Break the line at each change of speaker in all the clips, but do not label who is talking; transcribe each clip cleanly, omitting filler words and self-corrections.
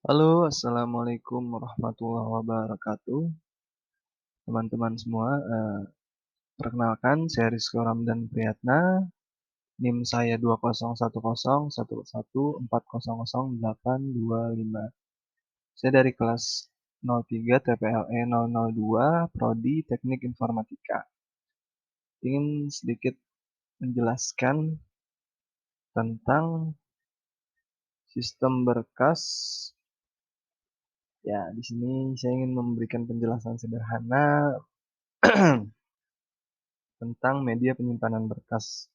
Halo, assalamualaikum warahmatullahi wabarakatuh, teman-teman semua. Perkenalkan, saya Rizko Ramdan Priyatna, NIM saya 20101111400825. Saya dari kelas 03 TPLE 002, Prodi Teknik Informatika. Ingin sedikit menjelaskan tentang sistem berkas. Ya, di sini saya ingin memberikan penjelasan sederhana tentang media penyimpanan berkas.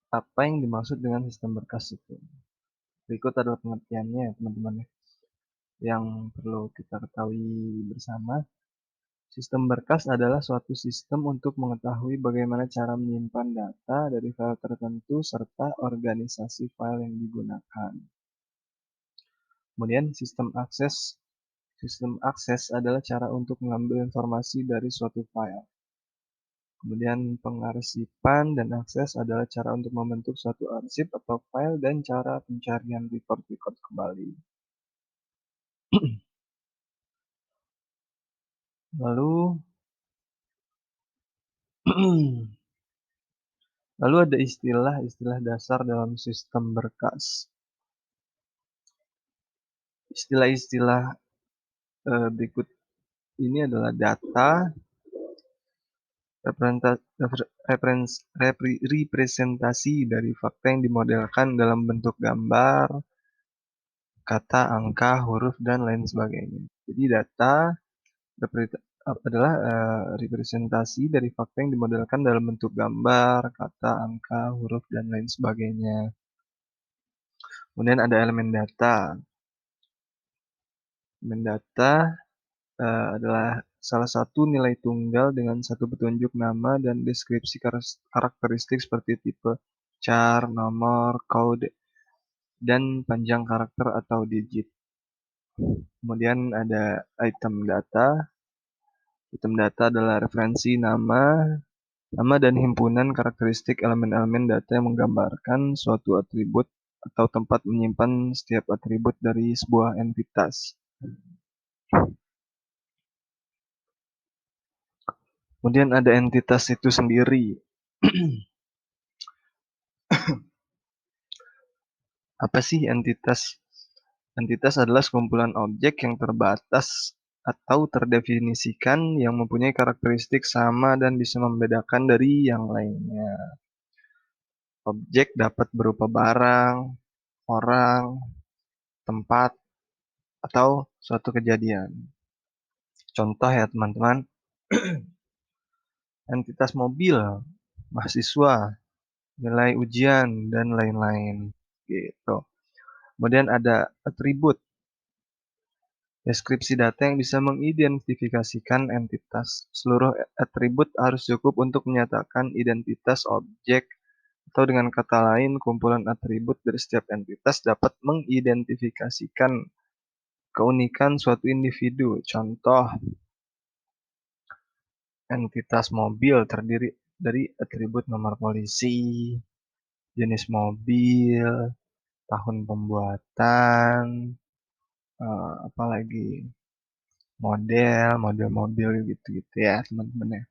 Apa yang dimaksud dengan sistem berkas itu? Berikut adalah pengertiannya, teman-teman, yang perlu kita ketahui bersama. Sistem berkas adalah suatu sistem untuk mengetahui bagaimana cara menyimpan data dari file tertentu serta organisasi file yang digunakan. Kemudian sistem akses. Sistem akses adalah cara untuk mengambil informasi dari suatu file. Kemudian pengarsipan dan akses adalah cara untuk membentuk suatu arsip atau file dan cara pencarian record-record kembali. Lalu lalu ada istilah-istilah dasar dalam sistem berkas. Istilah-istilah berikut ini adalah data, representasi dari fakta yang dimodelkan dalam bentuk gambar, kata, angka, huruf, dan lain sebagainya. Jadi data adalah representasi dari fakta yang dimodelkan dalam bentuk gambar, kata, angka, huruf, dan lain sebagainya. Kemudian ada elemen data. Elemen data adalah salah satu nilai tunggal dengan satu petunjuk nama dan deskripsi karakteristik seperti tipe, char, nomor, kode, dan panjang karakter atau digit. Kemudian ada item data. Item data adalah referensi nama dan himpunan karakteristik elemen-elemen data yang menggambarkan suatu atribut atau tempat menyimpan setiap atribut dari sebuah entitas. Kemudian ada entitas itu sendiri. Apa sih entitas? Entitas adalah sekumpulan objek yang terbatas atau terdefinisikan yang mempunyai karakteristik sama dan bisa membedakan dari yang lainnya. Objek dapat berupa barang, orang, tempat, atau suatu kejadian. Contoh ya teman-teman, entitas mobil, mahasiswa, nilai ujian, dan lain-lain. Gitu. Kemudian ada atribut. Deskripsi data yang bisa mengidentifikasikan entitas. Seluruh atribut harus cukup untuk menyatakan identitas objek, atau dengan kata lain, kumpulan atribut dari setiap entitas dapat mengidentifikasikan keunikan suatu individu. Contoh, entitas mobil terdiri dari atribut nomor polisi, jenis mobil, tahun pembuatan, apalagi model mobil gitu-gitu ya teman-teman ya.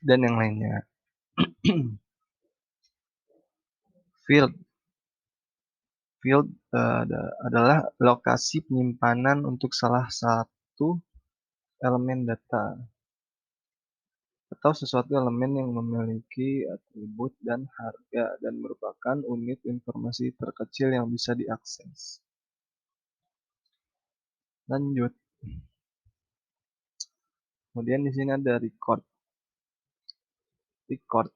Dan yang lainnya. Field adalah lokasi penyimpanan untuk salah satu elemen data atau sesuatu elemen yang memiliki atribut dan harga dan merupakan unit informasi terkecil yang bisa diakses. Lanjut. Kemudian di sini ada record. Record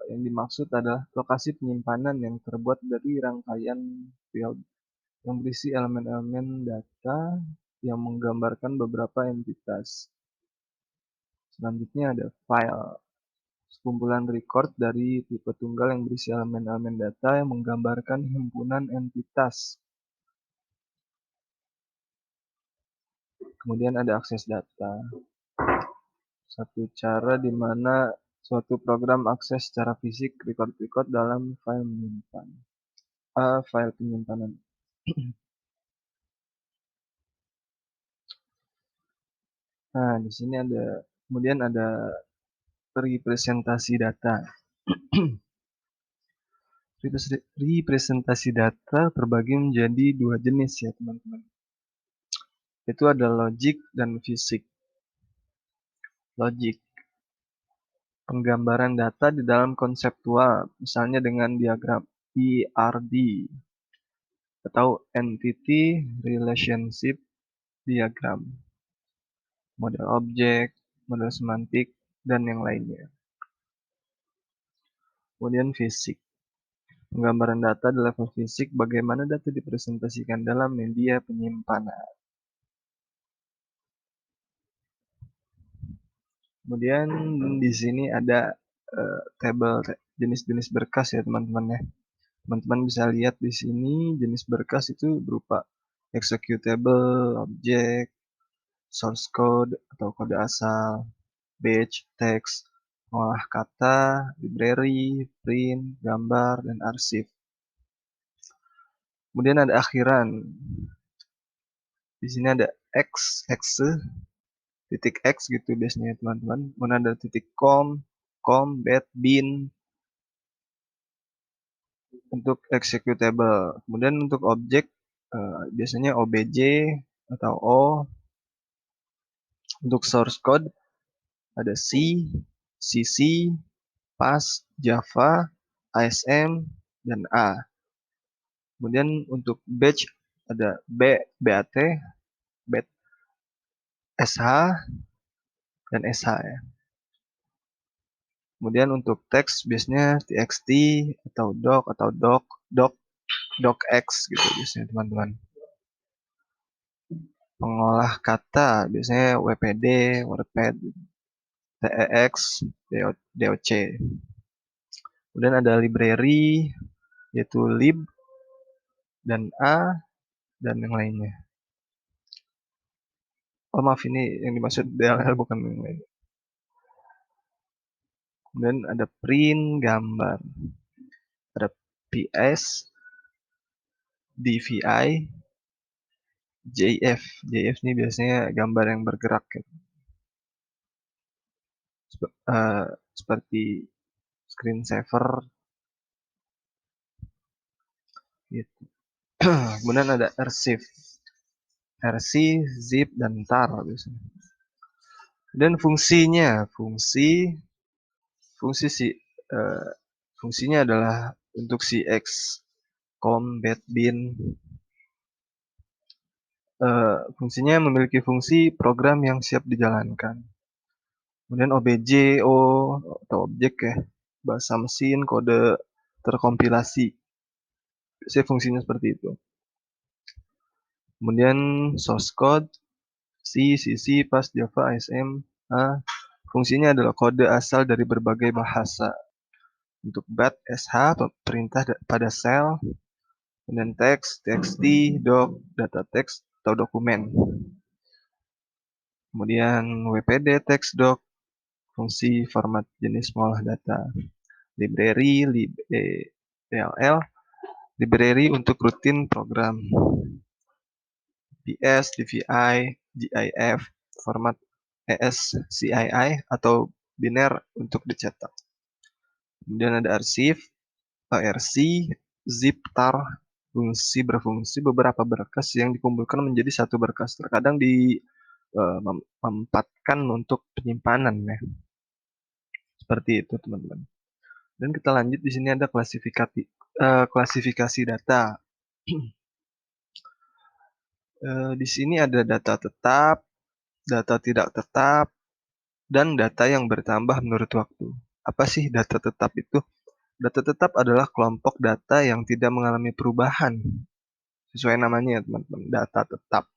yang dimaksud adalah lokasi penyimpanan yang terbuat dari rangkaian field yang berisi elemen-elemen data yang menggambarkan beberapa entitas. Selanjutnya ada file, sekumpulan record dari tipe tunggal yang berisi elemen-elemen data yang menggambarkan himpunan entitas. Kemudian ada akses data. Satu cara di mana Suatu program akses secara fisik record dalam file menyimpan. File penyimpanan. Nah, di sini kemudian ada representasi data. Representasi data terbagi menjadi dua jenis ya teman-teman. Itu ada logic dan fisik. Logic, penggambaran data di dalam konseptual, misalnya dengan diagram ERD atau Entity Relationship Diagram, model objek, model semantik, dan yang lainnya. Kemudian fisik, penggambaran data di level fisik, bagaimana data dipresentasikan dalam media penyimpanan. Kemudian di sini ada tabel jenis-jenis berkas ya teman-teman ya. Teman-teman bisa lihat di sini jenis berkas itu berupa executable, objek, source code atau kode asal, batch, text, olah kata, library, print, gambar, dan arsip. Kemudian ada akhiran. Di sini ada exe, titik X gitu biasanya teman-teman. Kemudian ada titik com, bat, bin untuk executable. Kemudian untuk objek biasanya obj atau o. Untuk source code ada C, CC, PAS, Java, ASM, dan A. Kemudian untuk batch ada BAT, BAT, SH, dan SH ya. Kemudian untuk teks biasanya txt atau docx gitu biasanya teman-teman. Pengolah kata biasanya WPD, WordPad, TEX, DOC. Kemudian ada library yaitu lib dan A dan yang lainnya. Oh maaf, ini yang dimaksud DLL bukan yang lain. Kemudian ada print gambar, ada PS, DVI, JF. JF ini biasanya gambar yang bergerak ya. Seperti screensaver gitu. Kemudian ada archive, RC, zip, dan tar biasanya. Dan fungsinya adalah untuk CX, bat, bin. Fungsinya memiliki fungsi program yang siap dijalankan. Kemudian OBJ atau objek ya, bahasa mesin, kode terkompilasi. Biasanya fungsinya seperti itu. Kemudian source code, C, CC, PAS, Java, ASM, A. Fungsinya adalah kode asal dari berbagai bahasa. Untuk bat, SH, perintah pada sel. Kemudian teks, txt, doc, data teks atau dokumen. Kemudian WPD, text doc, fungsi format jenis mengolah data. Library, DLL, library untuk rutin program. PS, DVI, GIF, format ESCII atau biner untuk dicetak. Kemudian ada arsip, ARC, zip, tar, berfungsi beberapa berkas yang dikumpulkan menjadi satu berkas. Terkadang memempatkan untuk penyimpanan ya. Seperti itu teman-teman. Dan kita lanjut, di sini ada klasifikasi data. Di sini ada data tetap, data tidak tetap, dan data yang bertambah menurut waktu. Apa sih data tetap itu? Data tetap adalah kelompok data yang tidak mengalami perubahan. Sesuai namanya ya teman-teman, data tetap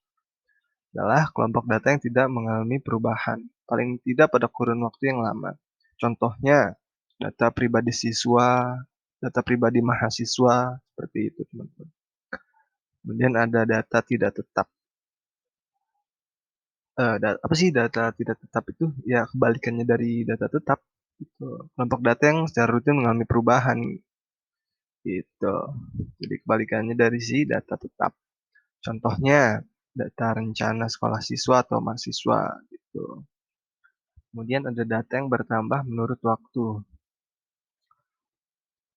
adalah kelompok data yang tidak mengalami perubahan, paling tidak pada kurun waktu yang lama. Contohnya, data pribadi siswa, data pribadi mahasiswa, seperti itu teman-teman. Kemudian ada data tidak tetap. Apa sih data tidak tetap itu? Ya kebalikannya dari data tetap. gitu. Kelompok data yang secara rutin mengalami perubahan, gitu. Jadi kebalikannya dari si data tetap. Contohnya, data rencana sekolah siswa atau mahasiswa, gitu. Kemudian ada data yang bertambah menurut waktu.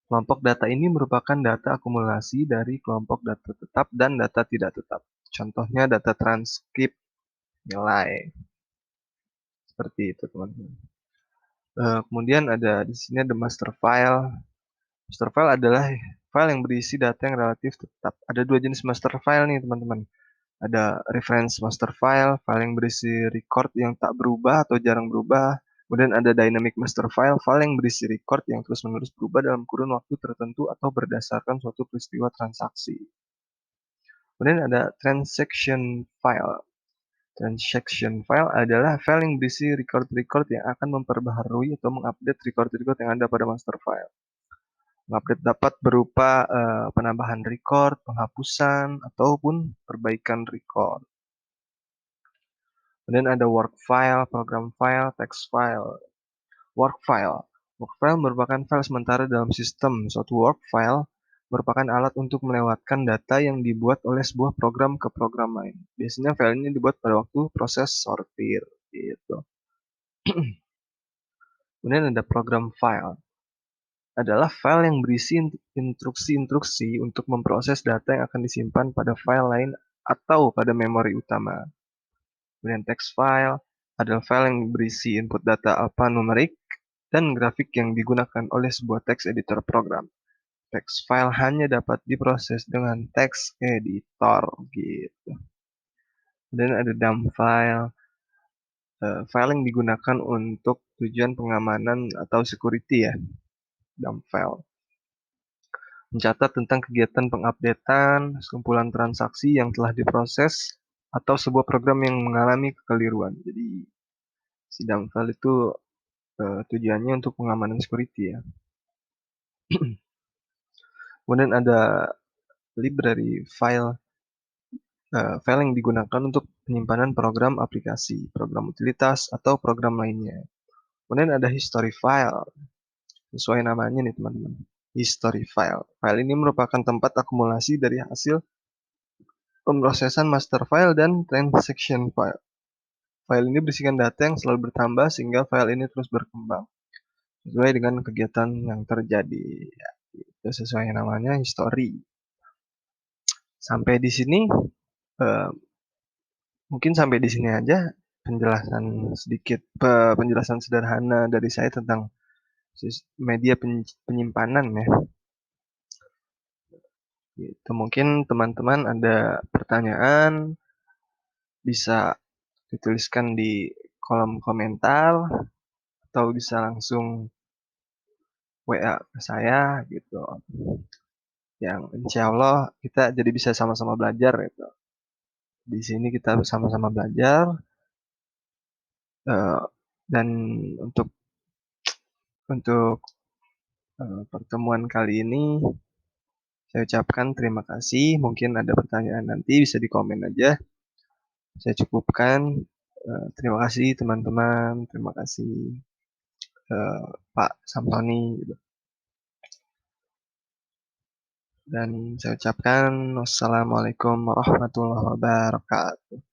Kelompok data ini merupakan data akumulasi dari kelompok data tetap dan data tidak tetap. Contohnya data transkrip nilai. Seperti itu, teman-teman. Kemudian ada di sini ada master file. Master file adalah file yang berisi data yang relatif tetap. Ada dua jenis master file nih, teman-teman. Ada reference master file, file yang berisi record yang tak berubah atau jarang berubah. Kemudian ada dynamic master file, file yang berisi record yang terus-menerus berubah dalam kurun waktu tertentu atau berdasarkan suatu peristiwa transaksi. Kemudian ada transaction file. Transaction file adalah file yang berisi record-record yang akan memperbaharui atau mengupdate record-record yang ada pada master file. Mengupdate dapat berupa penambahan record, penghapusan, ataupun perbaikan record. Kemudian ada work file, program file, text file. Work file. Work file merupakan file sementara dalam sistem. Suatu work file merupakan alat untuk melewatkan data yang dibuat oleh sebuah program ke program lain. Biasanya file ini dibuat pada waktu proses sortir, gitu. Kemudian ada program file. Adalah file yang berisi instruksi-instruksi untuk memproses data yang akan disimpan pada file lain atau pada memori utama. Kemudian text file adalah file yang berisi input data alphanumerik dan grafik yang digunakan oleh sebuah text editor program. Text file hanya dapat diproses dengan text editor, gitu. Kemudian ada dump file, file yang digunakan untuk tujuan pengamanan atau security ya, dump file. Mencatat tentang kegiatan pengupdatean, sekumpulan transaksi yang telah diproses, atau sebuah program yang mengalami kekeliruan. Jadi, si dump file itu tujuannya untuk pengamanan security ya. Kemudian ada library file, file yang digunakan untuk penyimpanan program aplikasi, program utilitas, atau program lainnya. Kemudian ada history file, sesuai namanya nih teman-teman. History file. File ini merupakan tempat akumulasi dari hasil pemrosesan master file dan transaction file. File ini berisikan data yang selalu bertambah sehingga file ini terus berkembang sesuai dengan kegiatan yang terjadi. Ya, itu sesuai namanya history. Sampai di sini, eh, mungkin sampai di sini aja penjelasan sedikit, penjelasan sederhana dari saya tentang media penyimpanan ya. Gitu. Mungkin teman-teman ada pertanyaan, bisa dituliskan di kolom komentar atau bisa langsung WA ke saya gitu. Yang insya Allah kita jadi bisa sama-sama belajar gitu. Di sini kita sama-sama belajar uh, dan untuk pertemuan kali ini saya ucapkan terima kasih. Mungkin ada pertanyaan nanti bisa di komen aja. Saya cukupkan. Terima kasih teman-teman. Terima kasih Pak Samsoni. Gitu. Dan saya ucapkan wassalamualaikum warahmatullahi wabarakatuh.